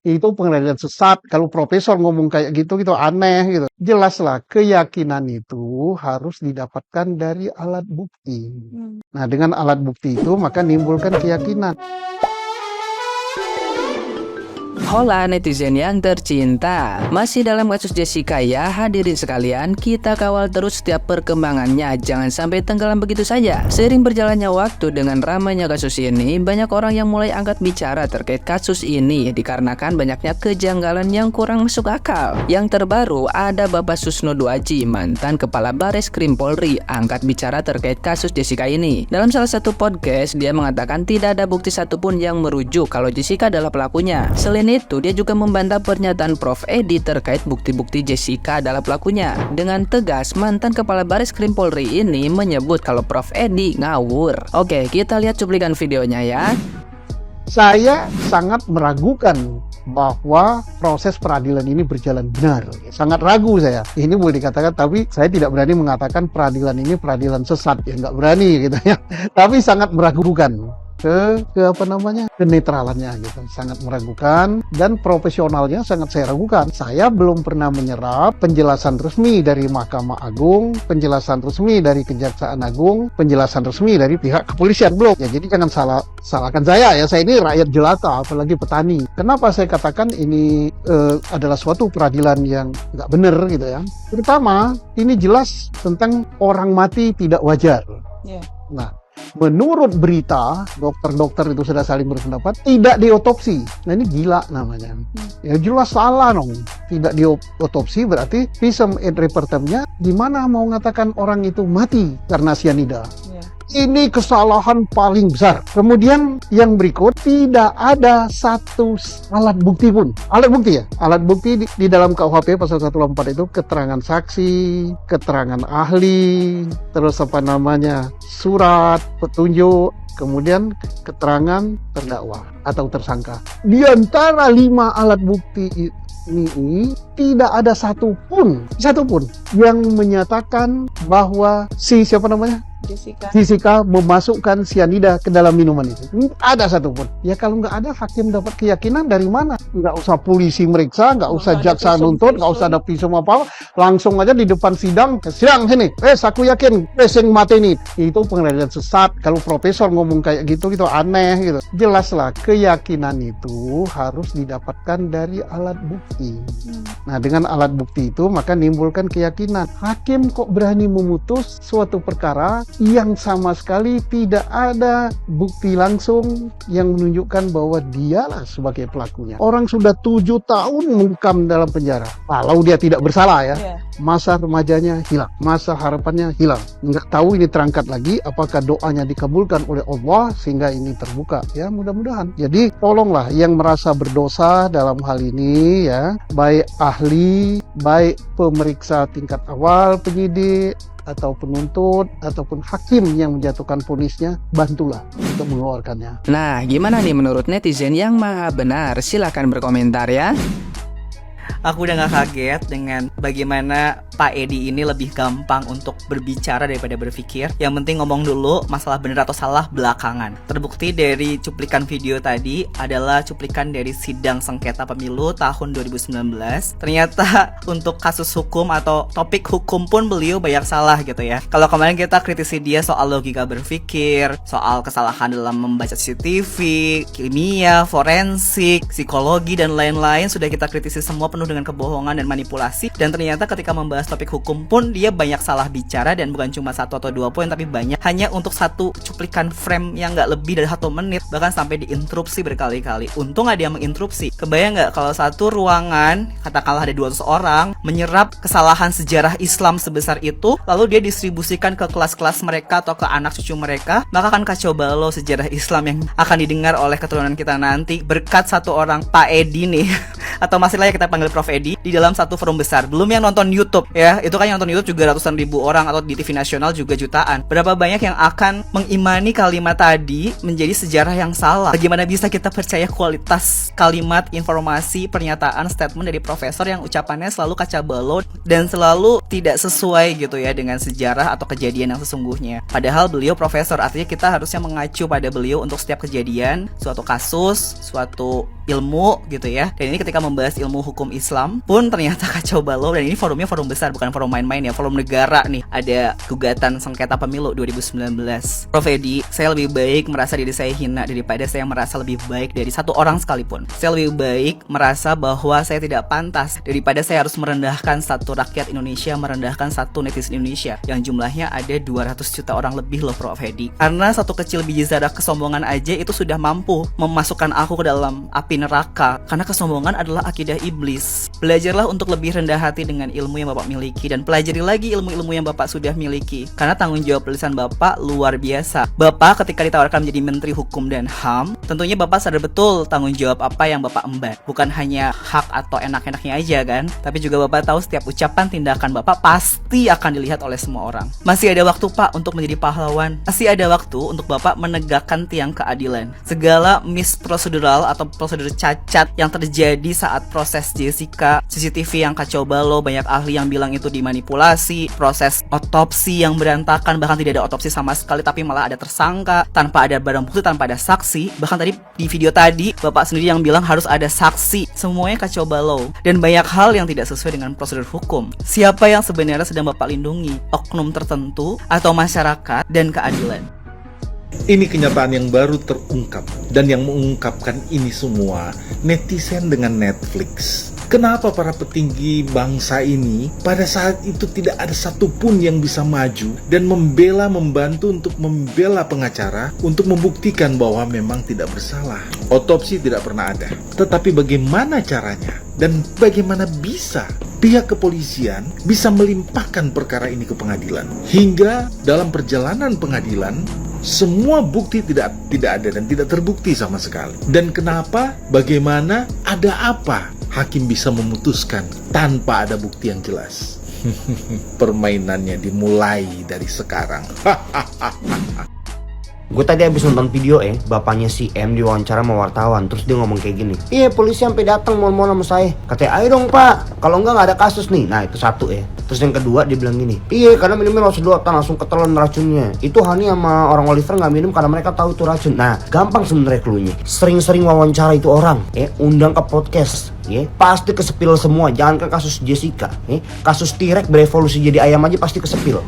itu pengadilan sesat. Kalau profesor ngomong kayak gitu, itu aneh gitu. Jelaslah keyakinan itu harus didapatkan dari alat bukti. Nah, dengan alat bukti itu maka nimbulkan keyakinan. Hola netizen yang tercinta, masih dalam kasus Jessica ya. Hadirin sekalian, kita kawal terus setiap perkembangannya, jangan sampai tenggelam begitu saja. Seiring berjalannya waktu dengan ramainya kasus ini, banyak orang yang mulai angkat bicara terkait kasus ini dikarenakan banyaknya kejanggalan yang kurang masuk akal. Yang terbaru ada Bapak Susno Duaji, mantan Kepala Bareskrim Polri, angkat bicara terkait kasus Jessica ini. Dalam salah satu podcast, dia mengatakan tidak ada bukti satupun yang merujuk kalau Jessica adalah pelakunya. Selain itu, dia juga membantah pernyataan Prof Edi terkait bukti-bukti Jessica adalah pelakunya. Dengan tegas, mantan Kepala Bareskrim Polri ini menyebut kalau Prof Edi ngawur. Oke, kita lihat cuplikan videonya ya. Saya sangat meragukan bahwa proses peradilan ini berjalan benar. Sangat ragu saya. Ini boleh dikatakan, tapi saya tidak berani mengatakan peradilan ini peradilan sesat. Ya nggak berani gitu ya. Tapi sangat meragukan kenetralannya gitu, sangat meragukan, dan profesionalnya sangat saya ragukan. Saya belum pernah menyerap penjelasan resmi dari Mahkamah Agung, penjelasan resmi dari Kejaksaan Agung, penjelasan resmi dari pihak kepolisian, belum ya. Jadi jangan salahkan saya ya, saya ini rakyat jelata, apalagi petani. Kenapa saya katakan ini adalah suatu peradilan yang nggak benar gitu ya. Terutama ini jelas tentang orang mati tidak wajar. Nah, menurut berita, dokter-dokter itu sudah saling berpendapat tidak diotopsi. Nah, ini gila namanya. Ya jelas salah dong. Tidak diotopsi berarti visum et repertumnya gimana mau mengatakan orang itu mati karena sianida. Ini kesalahan paling besar. Kemudian yang berikut, tidak ada satu alat bukti pun. Alat bukti ya? Alat bukti di dalam KUHP pasal 184 itu keterangan saksi, keterangan ahli, terus surat, petunjuk, kemudian keterangan terdakwa atau tersangka. Di antara 5 alat bukti ini tidak ada satupun yang menyatakan bahwa Jessica memasukkan sianida ke dalam minuman itu. Tidak ada satupun. Ya kalau nggak ada, hakim dapat keyakinan dari mana? Nggak usah polisi meriksa, nggak usah jaksa nuntut, nggak usah ada visum apa, langsung aja di depan sidang sini. Aku yakin sing mati ini. Itu pengadilan sesat. Kalau profesor ngomong kayak gitu, itu aneh gitu. Jelaslah keyakinan itu harus didapatkan dari alat bukti. Nah, dengan alat bukti itu maka nimbulkan keyakinan. Hakim kok berani memutus suatu perkara yang sama sekali tidak ada bukti langsung yang menunjukkan bahwa dialah sebagai pelakunya. Orang sudah 7 tahun mengkam dalam penjara. Kalau dia tidak bersalah ya, masa remajanya hilang, masa harapannya hilang. Nggak tahu ini terangkat lagi, apakah doanya dikabulkan oleh Allah sehingga ini terbuka. Ya mudah-mudahan. Jadi tolonglah yang merasa berdosa dalam hal ini ya, baik ahli, baik pemeriksa tingkat awal, penyidik, atau penuntut, ataupun hakim yang menjatuhkan vonisnya, bantulah untuk mengeluarkannya. Nah, gimana nih menurut netizen yang maha benar? Silahkan berkomentar ya. Aku udah gak kaget dengan bagaimana Pak Edi ini lebih gampang untuk berbicara daripada berpikir. Yang penting ngomong dulu, masalah benar atau salah belakangan. Terbukti dari cuplikan video tadi adalah cuplikan dari sidang sengketa pemilu tahun 2019. Ternyata untuk kasus hukum atau topik hukum pun beliau banyak salah gitu ya. Kalau kemarin kita kritisi dia soal logika berpikir, soal kesalahan dalam membaca CCTV, kimia, forensik, psikologi, dan lain-lain, sudah kita kritisi semua penuh dengan kebohongan dan manipulasi. Dan ternyata ketika membahas topik hukum pun dia banyak salah bicara, dan bukan cuma 1 atau 2 poin, tapi banyak. Hanya untuk satu cuplikan frame yang gak lebih dari 1 menit, bahkan sampai diinterupsi berkali-kali. Untung gak dia menginterupsi. Kebayang gak kalau satu ruangan, katakanlah ada 200 orang, menyerap kesalahan sejarah Islam sebesar itu, lalu dia distribusikan ke kelas-kelas mereka atau ke anak cucu mereka, maka akan kacau balau sejarah Islam yang akan didengar oleh keturunan kita nanti berkat satu orang Pak Edi nih atau masih layak kita panggil Prof Edi di dalam satu forum besar. Belum yang nonton YouTube ya, itu kan yang nonton YouTube juga ratusan ribu orang, atau di TV nasional juga jutaan. Berapa banyak yang akan mengimani kalimat tadi menjadi sejarah yang salah? Bagaimana bisa kita percaya kualitas kalimat, informasi, pernyataan, statement dari profesor yang ucapannya selalu kacau balau dan selalu tidak sesuai gitu ya dengan sejarah atau kejadian yang sesungguhnya. Padahal beliau profesor, artinya kita harusnya mengacu pada beliau untuk setiap kejadian, suatu kasus, suatu ilmu gitu ya. Dan ini ketika membahas ilmu hukum Islam pun ternyata kacau balau, dan ini forumnya forum besar, bukan forum main-main ya, forum negara nih. Ada gugatan sengketa pemilu 2019. Prof Edi, saya lebih baik merasa diri saya hina daripada saya merasa lebih baik dari satu orang sekalipun. Saya lebih baik merasa bahwa saya tidak pantas daripada saya harus merendahkan satu rakyat Indonesia, merendahkan satu netizen Indonesia yang jumlahnya ada 200 juta orang lebih loh Prof Edi. Karena satu kecil biji zarah kesombongan aja itu sudah mampu memasukkan aku ke dalam api neraka, karena kesombongan adalah akidah iblis. Belajarlah untuk lebih rendah hati dengan ilmu yang Bapak miliki, dan pelajari lagi ilmu-ilmu yang Bapak sudah miliki, karena tanggung jawab lisan Bapak luar biasa. Bapak ketika ditawarkan menjadi Menteri Hukum dan HAM, tentunya Bapak sadar betul tanggung jawab apa yang Bapak emban. Bukan hanya hak atau enak-enaknya aja kan, tapi juga Bapak tahu setiap ucapan tindakan Bapak pasti akan dilihat oleh semua orang. Masih ada waktu Pak untuk menjadi pahlawan. Masih ada waktu untuk Bapak menegakkan tiang keadilan. Segala misprosedural atau prosedur cacat yang terjadi saat proses Jessica, CCTV yang kacau balau, banyak ahli yang bilang itu dimanipulasi, proses otopsi yang berantakan, bahkan tidak ada otopsi sama sekali tapi malah ada tersangka, tanpa ada barang bukti, tanpa ada saksi. Bahkan tadi di video tadi Bapak sendiri yang bilang harus ada saksi. Semuanya kacau balau dan banyak hal yang tidak sesuai dengan prosedur hukum. Siapa yang sebenarnya sedang Bapak lindungi? Oknum tertentu atau masyarakat dan keadilan? Ini kenyataan yang baru terungkap, dan yang mengungkapkan ini semua netizen dengan Netflix. Kenapa para petinggi bangsa ini pada saat itu tidak ada satupun yang bisa maju dan membantu untuk membela pengacara untuk membuktikan bahwa memang tidak bersalah. Otopsi tidak pernah ada. Tetapi bagaimana caranya dan bagaimana bisa pihak kepolisian bisa melimpahkan perkara ini ke pengadilan, hingga dalam perjalanan pengadilan semua bukti tidak ada dan tidak terbukti sama sekali. Dan kenapa? Bagaimana? Ada apa? Hakim bisa memutuskan tanpa ada bukti yang jelas. Permainannya dimulai dari sekarang. Gue tadi habis nonton video bapaknya si M diwawancara sama wartawan. Terus dia ngomong kayak gini, iya polisi sampai datang mau sama saya. Katanya ayo dong pak, kalau enggak ada kasus nih. Nah itu satu Terus yang kedua dia bilang gini, iya karena minumnya langsung sedotan, langsung ketelan racunnya. Itu Hani sama orang Oliver gak minum karena mereka tahu itu racun. Nah gampang sebenarnya cluenya. Sering-sering wawancara itu orang undang ke podcast pasti kesepil semua. Jangan ke kasus Jessica kasus T-Rex berevolusi jadi ayam aja pasti kesepil.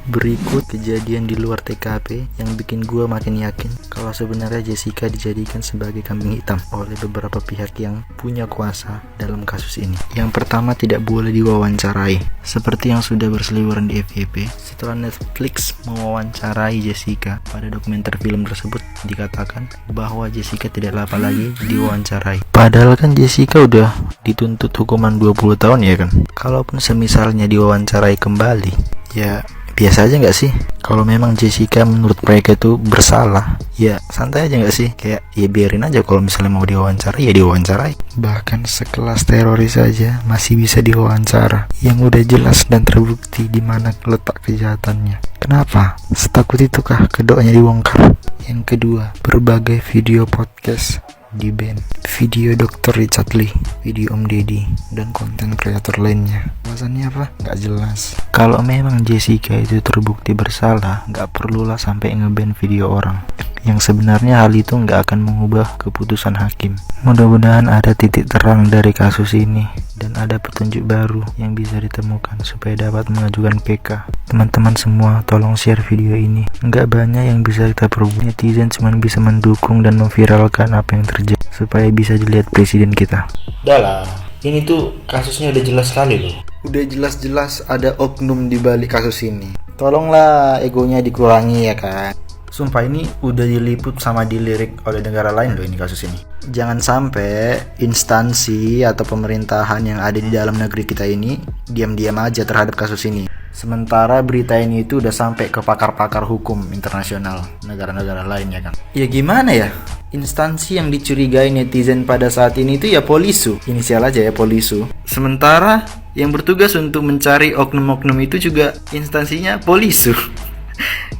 Berikut kejadian di luar TKP yang bikin gue makin yakin kalau sebenarnya Jessica dijadikan sebagai kambing hitam oleh beberapa pihak yang punya kuasa dalam kasus ini. Yang pertama, tidak boleh diwawancarai. Seperti yang sudah berseliweran di FYP, setelah Netflix mewawancarai Jessica, pada dokumenter film tersebut dikatakan bahwa Jessica tidak layak lagi diwawancarai. Padahal kan Jessica udah dituntut hukuman 20 tahun ya kan. Kalaupun semisalnya diwawancarai kembali, ya biasa aja gak sih? Kalau memang Jessica menurut mereka itu bersalah, ya santai aja gak sih? Kayak ya biarin aja, kalau misalnya mau diwawancarai ya diwawancarai. Bahkan sekelas teroris saja masih bisa diwawancara, yang udah jelas dan terbukti di mana letak kejahatannya. Kenapa? Setakut itukah kedoknya dibongkar? Yang kedua, berbagai video podcast di ban, video Dr. Richard Lee, video Om Deddy, dan konten kreator lainnya. Alasannya apa? Gak jelas. Kalau memang Jessica itu terbukti bersalah, gak perlulah sampai nge-ban video orang. Yang sebenarnya hal itu gak akan mengubah keputusan hakim. Mudah-mudahan ada titik terang dari kasus ini dan ada petunjuk baru yang bisa ditemukan supaya dapat mengajukan PK. Teman-teman semua tolong share video ini. Gak banyak yang bisa kita perbuat. Netizen cuma bisa mendukung dan memviralkan apa yang terjadi supaya bisa dilihat presiden kita. Udah lah, ini tuh kasusnya udah jelas sekali loh. Udah jelas-jelas ada oknum di balik kasus ini. Tolonglah egonya dikurangi ya kan. Sumpah ini udah diliput sama dilirik oleh negara lain loh ini kasus ini. Jangan sampai instansi atau pemerintahan yang ada di dalam negeri kita ini diam-diam aja terhadap kasus ini. Sementara berita ini itu udah sampai ke pakar-pakar hukum internasional negara-negara lain ya kan. Ya gimana ya? Instansi yang dicurigai netizen pada saat ini itu ya Polisu. Inisial aja ya Polisu. Sementara yang bertugas untuk mencari oknum-oknum itu juga instansinya Polisu.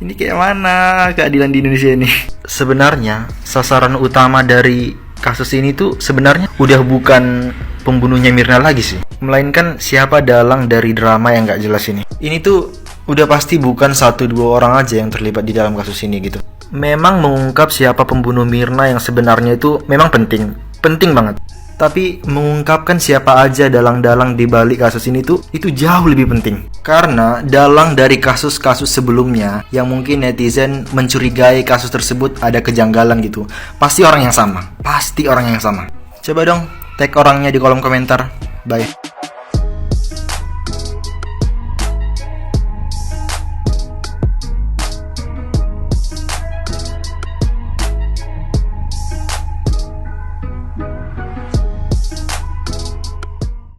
Ini kayak mana keadilan di Indonesia ini? Sebenarnya sasaran utama dari kasus ini tuh sebenarnya udah bukan pembunuhnya Mirna lagi sih, melainkan siapa dalang dari drama yang gak jelas ini. Ini tuh udah pasti bukan 1-2 orang aja yang terlibat di dalam kasus ini gitu. Memang mengungkap siapa pembunuh Mirna yang sebenarnya itu memang penting banget. Tapi mengungkapkan siapa aja dalang-dalang di balik kasus ini tuh itu jauh lebih penting. Karena dalang dari kasus-kasus sebelumnya yang mungkin netizen mencurigai kasus tersebut ada kejanggalan gitu, pasti orang yang sama. Coba dong tag orangnya di kolom komentar. Bye.